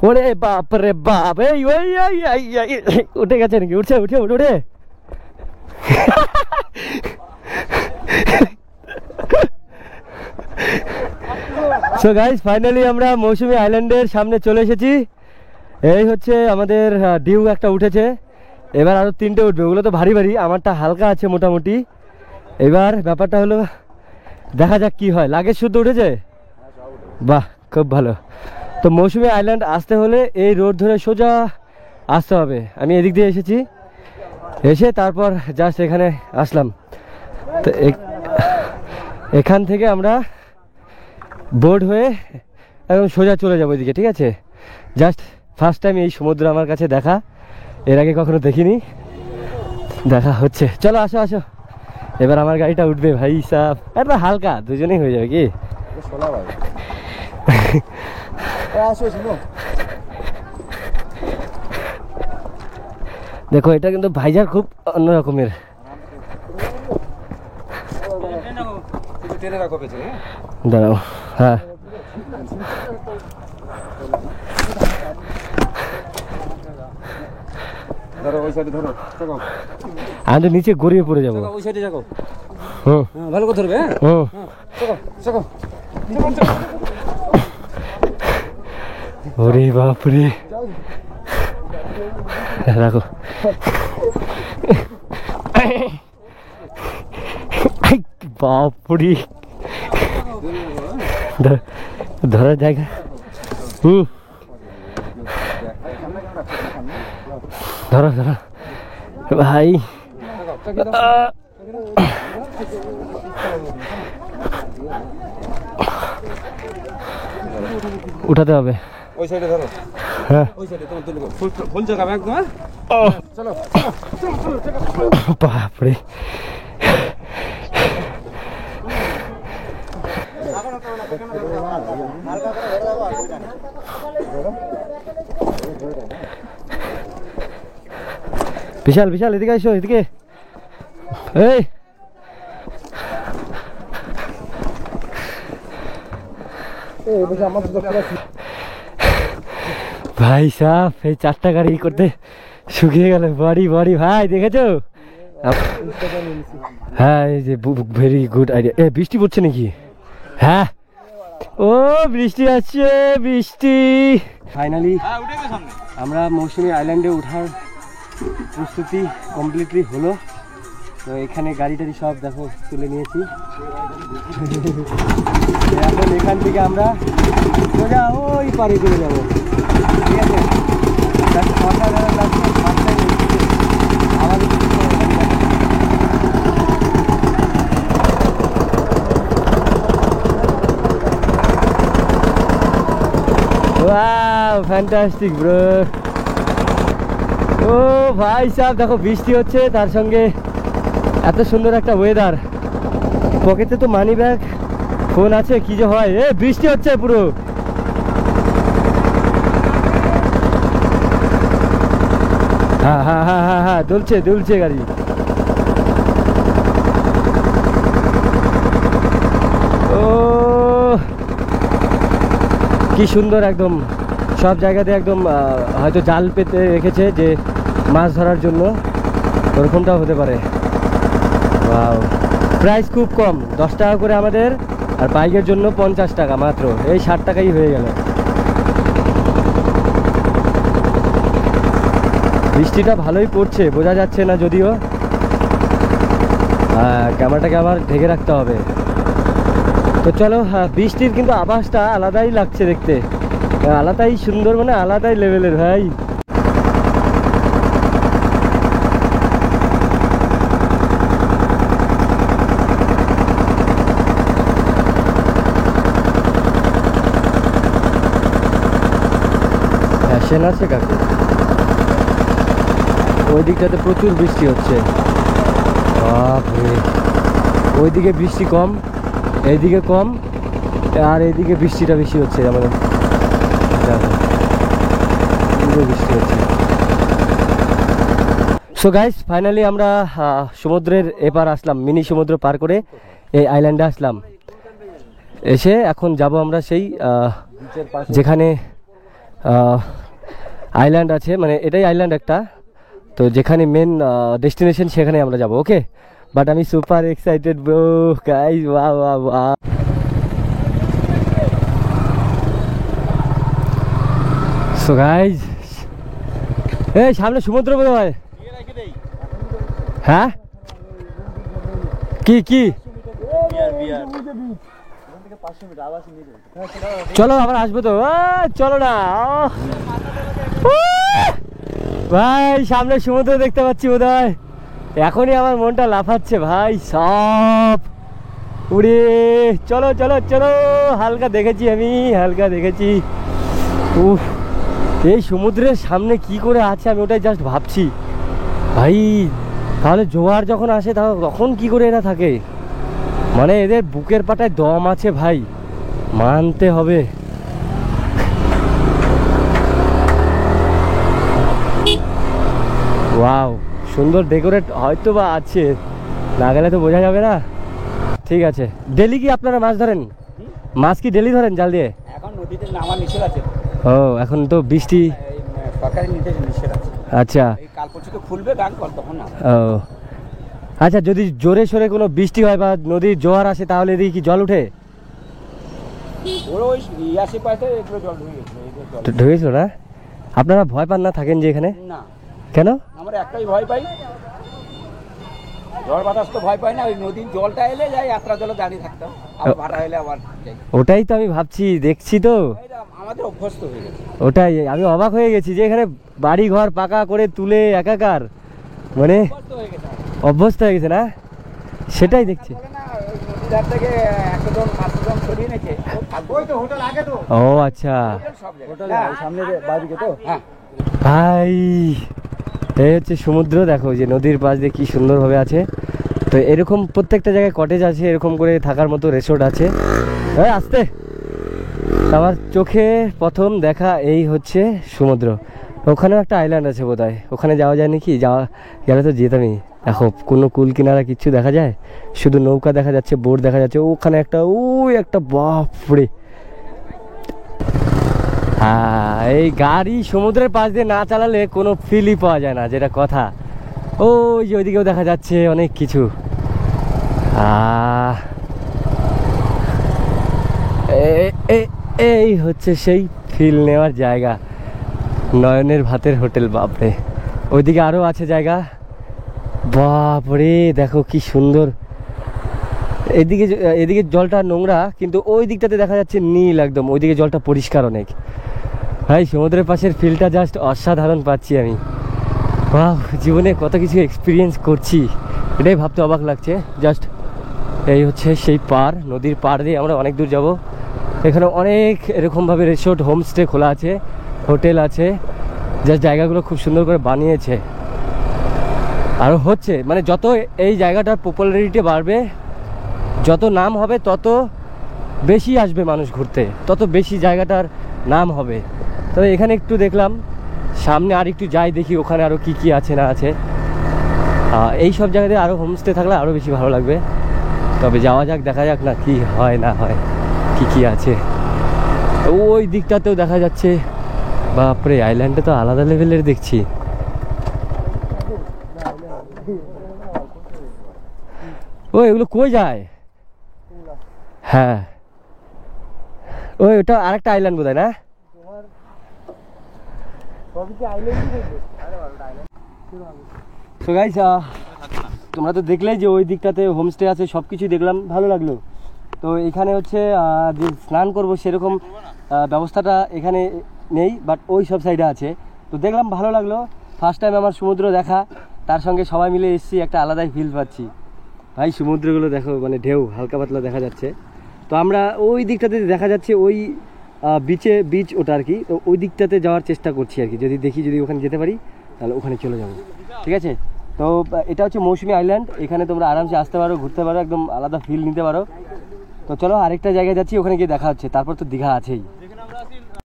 ওরে বাপ রে বাপ, এই ওই উঠে গেছে নাকি? উঠছে, উঠে উঠে উঠে সো গাইস, ফাইনালি আমরা মৌসুমী আইল্যান্ডের সামনে চলে এসেছি। এই হচ্ছে আমাদের ডিউ একটা উঠেছে, এবার আরো 3টে উঠবে। ওগুলো তো ভারী ভারী, আমারটা হালকা আছে মোটামুটি। এবার ব্যাপারটা হলো দেখা যাক কি হয়। লাগেজ শুদ্ধ উঠেছে? বাহ, খুব ভালো। তো মৌসুমী আইল্যান্ড আসতে হলে এই রোড ধরে সোজা আসতে হবে। আমি এদিক দিয়ে এসেছি, এসে তারপর জাস্ট এখানে আসলাম। তো এখান থেকে আমরা বোর্ড হয়ে একদম সোজা চলে যাবো এদিকে, ঠিক আছে? জাস্ট ফার্স্ট টাইম এই সমুদ্র আমার কাছে দেখা, এর আগে কখনো দেখিনি, দেখা হচ্ছে। চলো আসো আসো, এবার আমার গাড়িটা উঠবে ভাই সাহেব। একবার হালকা দুজনেই হয়ে যাবে কি? দেখো, এটা কিন্তু ভাইজার খুব অন্য রকমের। দাঁড়াও, হ্যাঁ আমি তো নিচে গড়িয়ে পড়ে যাবো। ভালো করে ধরবে। ওরে বাপরে, রাখো। বাপরে, ধরার জায়গা। ধরো ধরো ভাই। উঠাতে হবে ওই সাইডে, ধরো। হ্যাঁ, ওই সাইডে তোমার তুলবো, ফুল জায়গা একদম। চলো বাপরে, বিশাল বিশাল, এদিকে এসো, এদিকে। এই ভাই সাহেব, এই 4টা গাড়ি করতে শুকিয়ে গেল বডি বডি ভাই, দেখেছো? হ্যাঁ, এই যে ভেরি গুড আইডিয়া। এ বৃষ্টি পড়ছে নাকি? হ্যাঁ, ও বৃষ্টি আসছে, বৃষ্টি। ফাইনালি আমরা মৌসুমী আইল্যান্ডে ওঠার প্রস্তুতি কমপ্লিটলি হলো। তো এখানে গাড়ি টাড়ি সব দেখো তুলে নিয়েছি। এখন এখান থেকে আমরা সোজা ওই পাড়ে চলে যাবো, ঠিক আছে? Wow, fantastic bro. ও ভাই সাহেব, দেখো বৃষ্টি হচ্ছে, তার সঙ্গে এত সুন্দর একটা ওয়েদার। পকেটে তো মানি ব্যাগ, ফোন আছে, কি যে হয়। এ বৃষ্টি হচ্ছে পুরো। হ্যাঁ হ্যাঁ হ্যাঁ হ্যাঁ হ্যাঁ, দুলছে দুলছে গাড়ি। ও কি সুন্দর, একদম সব জায়গাতে একদম হয়তো জাল পেতে রেখেছে যে মাছ ধরার জন্য, ওরকমটাও হতে পারে। ওয়াও, প্রাইস খুব কম, 10 টাকা করে আমাদের, আর বাইকের জন্য 50 টাকা মাত্র। এই 60 টাকাই হয়ে গেল। বৃষ্টিটা ভালোই পড়ছে, বোঝা যাচ্ছে না যদিও। ক্যামেরাটাকে আবার ঢেকে রাখতে হবে। তো চলো, বৃষ্টির কিন্তু আভাসটা আলাদাই লাগছে দেখতে, আলাদাই সুন্দর, মানে আলাদাই লেভেলের ভাই। সেন আছে কাকে? ওই দিকটাতে প্রচুর বৃষ্টি হচ্ছে, বাপরে। ওইদিকে বৃষ্টি কম, এইদিকে কম, আর এইদিকে বৃষ্টিটা বেশি হচ্ছে। আমাদের বৃষ্টি হচ্ছে। সো গাইস, ফাইনালি আমরা সমুদ্রের এপার আসলাম, মিনি সমুদ্র পার করে এই আইল্যান্ডে আসলাম। এসে এখন যাব আমরা সেই যেখানে আইল্যান্ড আছে, মানে এটাই আইল্যান্ড একটা, তো যেখানে মেন ডেস্টিনেশন সেখানে আমরা যাব। ওকে, বাট আমি super excited bro guys, wow wow wow. So guys, এই সামনে সমুদ্র বোধ হয়। হ্যাঁ কি কি চলো আবার আসবো তো, চলো না ভাই, সামনে সমুদ্র দেখতে পাচ্ছি বোধ হয়, এখনই আমার মনটা লাফাচ্ছে ভাই সব উড়ে। চলো চলো চলো, হালকা দেখেছি আমি, হালকা দেখেছি। উফ, এই সমুদ্রের সামনে কি করে আছে আমি ওটাই জাস্ট ভাবছি ভাই। তাহলে জোয়ার যখন আসে তখন কি করে এরা থাকে, মানে এদের বুকের পাটায় দম আছে ভাই, মানতে হবে। ওয়াও, সুন্দর ডেকোরেট হয়তো বা আছে, না গেলে তো বোঝা যাবে না। ঠিক আছে, ডেলি কি আপনারা মাছ ধরেন? মাছ কি ডেলি ধরেন জাল দিয়ে? এখন নদীতে নামা নিষেধ আছে। ও, এখন তো বৃষ্টি, সরকারি নির্দেশ নিষেধ আছে। আচ্ছা, এই কাল পরশুতে খুলবে গান তখন না। ও আচ্ছা, যদি জোরে সোরে কোনো বৃষ্টি হয় বা নদীর জোয়ার আসে তাহলে এদিকে কি জল উঠে? ওরা ওই ইয়াসি পাইতে এগুলো জল ঢুকে গেছে। ঢুকেছিল না? আপনারা ভয় পান না থাকেন যে এখানে? না, কেন? আমরা একটাই ভয় পাই, ঝড় বাতাস তো ভয় পাই না, ওই নদীর জলটা এলে যাই যাত্রা জলে দাঁড়িয়ে থাকতাম, আবার ভাড়া এলে আবার যাই। ওটাই তো আমি ভাবছি, দেখছি তো, আমাদের অভ্যস্ত হয়ে গেছে। ওটাই আমি অবাক হয়ে গেছি যে এখানে বাড়ি ঘর পাকা করে তুলে একাকার, মানে অভ্যস্ত হয়ে গেছে। অভ্যস্ত হয়ে গেছে না, সেটাই দেখছি। নদীর ধার থেকে 100 জন সরিয়ে নিয়েছে। হোটেল আগে তো। ও আচ্ছা, হোটেল সামনে বাড়িকে তো। হ্যাঁ ভাই, এই হচ্ছে সমুদ্র, দেখো যে নদীর পাশ দিয়ে কি সুন্দরভাবে আছে। তো এরকম প্রত্যেকটা জায়গায় কটেজ আছে, এরকম করে থাকার মতো রিসোর্ট আছে। আসতে আমার চোখে প্রথম দেখা এই হচ্ছে সমুদ্র। ওখানেও একটা আইল্যান্ড আছে বোধ হয়, ওখানে যাওয়া যায় নাকি? যাওয়া গেলে তো যেতামই। দেখো কোনো কুল কিনারা কিচ্ছু দেখা যায়, শুধু নৌকা দেখা যাচ্ছে, বোট দেখা যাচ্ছে। ওখানে একটা, ওই একটা, বাপরে। হ্যাঁ, এই গাড়ি সমুদ্রের পাশ দিয়ে না চালালে কোনো ফিলই পাওয়া যায় না, যেটা কথা। ওই যে ওইদিকেও দেখা যাচ্ছে অনেক কিছু। এই হচ্ছে সেই ফিল নেওয়ার জায়গা, নয়নের ভাতের হোটেল। বাপরে, ওইদিকে আরও আছে জায়গা। বাপরে দেখো কি সুন্দর। এদিকে জলটা নোংরা, কিন্তু ওই দিকটাতে দেখা যাচ্ছে নীল একদম, ওইদিকে জলটা পরিষ্কার অনেক। ভাই, সমুদ্রের পাশের ফিলটা জাস্ট অসাধারণ পাচ্ছি আমি। বাহ, জীবনে কত কিছু এক্সপিরিয়েন্স করছি, এটাই ভাবতে অবাক লাগছে। জাস্ট এই হচ্ছে সেই পার, নদীর পার দিয়ে আমরা অনেক দূর যাব। এখানে অনেক এরকমভাবে রিসোর্ট, হোমস্টে খোলা আছে, হোটেল আছে, জাস্ট জায়গাগুলো খুব সুন্দর করে বানিয়েছে। আরও হচ্ছে, মানে যত এই জায়গাটার পপুলারিটি বাড়বে, যত নাম হবে, তত বেশি আসবে মানুষ ঘুরতে, তত বেশি জায়গাটার নাম হবে। তবে এখানে একটু দেখলাম, সামনে আর একটু যাই দেখি ওখানে আরও কি কি আছে না আছে। এই সব জায়গাতে আরও হোমস্টে থাকলে আরও বেশি ভালো লাগবে। তবে যাওয়া যাক, দেখা যাক না কি হয় না হয়, কি কি আছে। ওই দিকটাতেও দেখা যাচ্ছে, বাপরে, আইল্যান্ডে তো আলাদা লেভেলের দেখছি। ও, এগুলো কই যায়? হ্যাঁ, ওটা আরেকটা আইল্যান্ড বোধ হয় না? So guys, তোমরা তো দেখলেই যে ওই দিকটাতে হোমস্টে আছে, সব কিছুই দেখলাম, ভালো লাগলো। তো এখানে হচ্ছে যে স্নান করব সেরকম ব্যবস্থাটা এখানে নেই, বাট ওই সব সাইডে আছে। তো দেখলাম, ভালো লাগলো। ফার্স্ট টাইম আমার সমুদ্র দেখা, তার সঙ্গে সবাই মিলে এসেছি, একটা আলাদাই ফিল পাচ্ছি ভাই। সমুদ্রগুলো দেখো, মানে ঢেউ হালকা পাতলা দেখা যাচ্ছে। তো আমরা ওই দিকটাতে দেখা যাচ্ছে, ওই বিচ ওটা আর কি, তো ওই দিকটাতে যাওয়ার চেষ্টা করছি আর কি। যদি দেখি, যদি ওখানে যেতে পারি তাহলে ওখানে চলে যাবো, ঠিক আছে? তো এটা হচ্ছে মৌসুমী আইল্যান্ড, এখানে তোমরা আরামসে আসতে পারো, ঘুরতে পারো, একদম আলাদা ফিল নিতে পারো। তো চলো আরেকটা জায়গায় যাচ্ছি, ওখানে গিয়ে দেখা হচ্ছে। তারপর তো দীঘা আছেই।